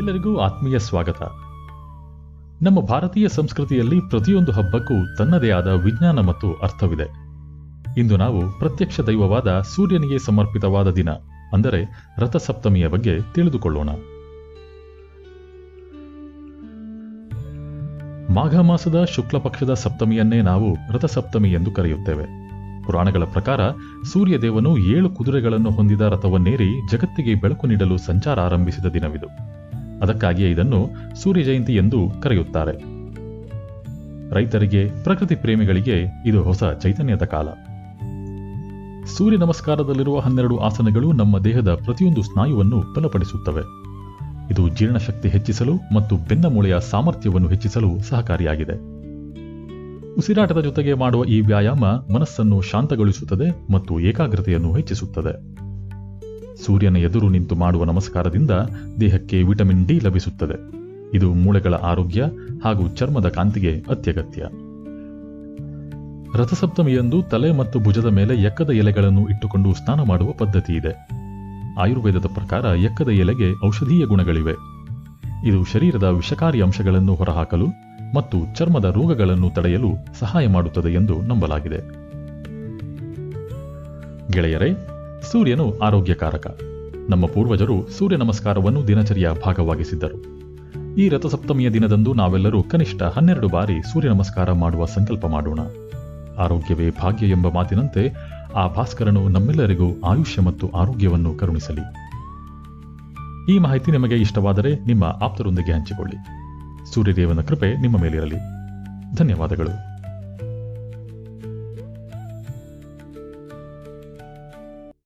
ಎಲ್ಲರಿಗೂ ಆತ್ಮೀಯ ಸ್ವಾಗತ. ನಮ್ಮ ಭಾರತೀಯ ಸಂಸ್ಕೃತಿಯಲ್ಲಿ ಪ್ರತಿಯೊಂದು ಹಬ್ಬಕ್ಕೂ ತನ್ನದೇ ಆದ ವಿಜ್ಞಾನ ಮತ್ತು ಅರ್ಥವಿದೆ. ಇಂದು ನಾವು ಪ್ರತ್ಯಕ್ಷ ದೈವವಾದ ಸೂರ್ಯನಿಗೆ ಸಮರ್ಪಿತವಾದ ದಿನ ಅಂದರೆ ರಥಸಪ್ತಮಿಯ ಬಗ್ಗೆ ತಿಳಿದುಕೊಳ್ಳೋಣ. ಮಾಘ ಮಾಸದ ಶುಕ್ಲ ಪಕ್ಷದ ಸಪ್ತಮಿಯನ್ನೇ ನಾವು ರಥಸಪ್ತಮಿ ಎಂದು ಕರೆಯುತ್ತೇವೆ. ಪುರಾಣಗಳ ಪ್ರಕಾರ ಸೂರ್ಯದೇವನು 7 ಕುದುರೆಗಳನ್ನು ಹೊಂದಿದ ರಥವನ್ನೇರಿ ಜಗತ್ತಿಗೆ ಬೆಳಕು ನೀಡಲು ಸಂಚಾರ ಆರಂಭಿಸಿದ ದಿನವಿದು. ಅದಕ್ಕಾಗಿಯೇ ಇದನ್ನು ಸೂರ್ಯ ಜಯಂತಿ ಎಂದು ಕರೆಯುತ್ತಾರೆ. ರೈತರಿಗೆ, ಪ್ರಕೃತಿ ಪ್ರೇಮಿಗಳಿಗೆ ಇದು ಹೊಸ ಚೈತನ್ಯದ ಕಾಲ. ಸೂರ್ಯ ನಮಸ್ಕಾರದಲ್ಲಿರುವ 12 ಆಸನಗಳು ನಮ್ಮ ದೇಹದ ಪ್ರತಿಯೊಂದು ಸ್ನಾಯುವನ್ನು ಬಲಪಡಿಸುತ್ತವೆ. ಇದು ಜೀರ್ಣಶಕ್ತಿ ಹೆಚ್ಚಿಸಲು ಮತ್ತು ಬೆನ್ನ ಮೂಳೆಯ ಸಾಮರ್ಥ್ಯವನ್ನು ಹೆಚ್ಚಿಸಲು ಸಹಕಾರಿಯಾಗಿದೆ. ಉಸಿರಾಟದ ಜೊತೆಗೆ ಮಾಡುವ ಈ ವ್ಯಾಯಾಮ ಮನಸ್ಸನ್ನು ಶಾಂತಗೊಳಿಸುತ್ತದೆ ಮತ್ತು ಏಕಾಗ್ರತೆಯನ್ನು ಹೆಚ್ಚಿಸುತ್ತದೆ. ಸೂರ್ಯನ ಎದುರು ನಿಂತು ಮಾಡುವ ನಮಸ್ಕಾರದಿಂದ ದೇಹಕ್ಕೆ ವಿಟಮಿನ್ ಡಿ ಲಭಿಸುತ್ತದೆ. ಇದು ಮೂಳೆಗಳ ಆರೋಗ್ಯ ಹಾಗೂ ಚರ್ಮದ ಕಾಂತಿಗೆ ಅತ್ಯಗತ್ಯ. ರಥಸಪ್ತಮಿಯಂದು ತಲೆ ಮತ್ತು ಭುಜದ ಮೇಲೆ ಎಕ್ಕದ ಎಲೆಗಳನ್ನು ಇಟ್ಟುಕೊಂಡು ಸ್ನಾನ ಮಾಡುವ ಪದ್ಧತಿ ಇದೆ. ಆಯುರ್ವೇದದ ಪ್ರಕಾರ ಎಕ್ಕದ ಎಲೆಗೆ ಔಷಧೀಯ ಗುಣಗಳಿವೆ. ಇದು ಶರೀರದ ವಿಷಕಾರಿ ಅಂಶಗಳನ್ನು ಹೊರಹಾಕಲು ಮತ್ತು ಚರ್ಮದ ರೋಗಗಳನ್ನು ತಡೆಯಲು ಸಹಾಯ ಮಾಡುತ್ತದೆ ಎಂದು ನಂಬಲಾಗಿದೆ. ಗೆಳೆಯರೇ, ಸೂರ್ಯನು ಆರೋಗ್ಯಕಾರಕ. ನಮ್ಮ ಪೂರ್ವಜರು ಸೂರ್ಯ ನಮಸ್ಕಾರವನ್ನು ದಿನಚರಿಯ ಭಾಗವಾಗಿಸಿದ್ದರು. ಈ ರಥಸಪ್ತಮಿಯ ದಿನದಂದು ನಾವೆಲ್ಲರೂ ಕನಿಷ್ಠ 12 ಬಾರಿ ಸೂರ್ಯ ನಮಸ್ಕಾರ ಮಾಡುವ ಸಂಕಲ್ಪ ಮಾಡೋಣ. ಆರೋಗ್ಯವೇ ಭಾಗ್ಯ ಎಂಬ ಮಾತಿನಂತೆ ಆ ಭಾಸ್ಕರನು ನಮ್ಮೆಲ್ಲರಿಗೂ ಆಯುಷ್ಯ ಮತ್ತು ಆರೋಗ್ಯವನ್ನು ಕರುಣಿಸಲಿ. ಈ ಮಾಹಿತಿ ನಿಮಗೆ ಇಷ್ಟವಾದರೆ ನಿಮ್ಮ ಆಪ್ತರೊಂದಿಗೆ ಹಂಚಿಕೊಳ್ಳಿ. ಸೂರ್ಯದೇವನ ಕೃಪೆ ನಿಮ್ಮ ಮೇಲಿರಲಿ. ಧನ್ಯವಾದಗಳು.